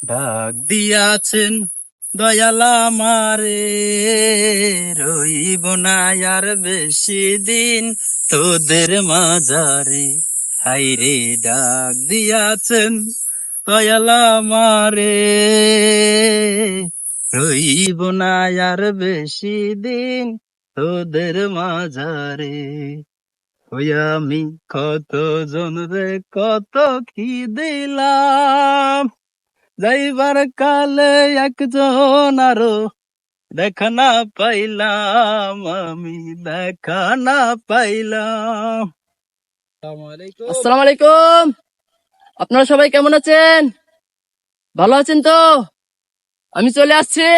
ডাক দিয়াছেন দয়াল আমারে, রইব না আর বেশি দিন তোদের মাঝারে। হাইরে ডাক দিয়াছেন দয়াল আমারে, রইব না আর বেশি দিন তোদের মাঝারে। ওই আমি কত জন রে কত কি দিলাম, যাইবার কালে একজন আরো দেখা না পাইলাম, আমি দেখা না পাইলাম। আসসালামু আলাইকুম। আপনারা সবাই কেমন আছেন? ভালো আছেন তো? আমি চলে আসছি।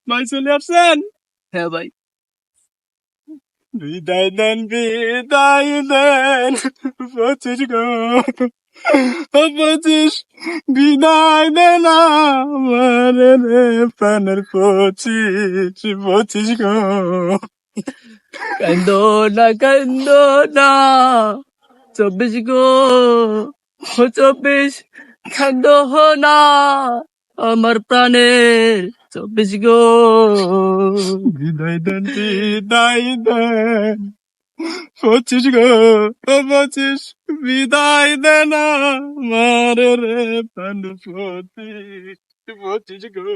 ভাই চলে আসছেন? হ্যাঁ ভাই। বিদায় দেন বিদায় দেন 25 গো, 25 বিদায় দেন আমার রে প্রাণের 25 গো। কান্দো না কান্দো না 24 গো, 24 কান্দো না আমার প্রাণের 24 গো। বিদায় দেন বিদায় দেন 25 গো, 25 বিদায় দেন আমার রে প্রাণ 25 গো।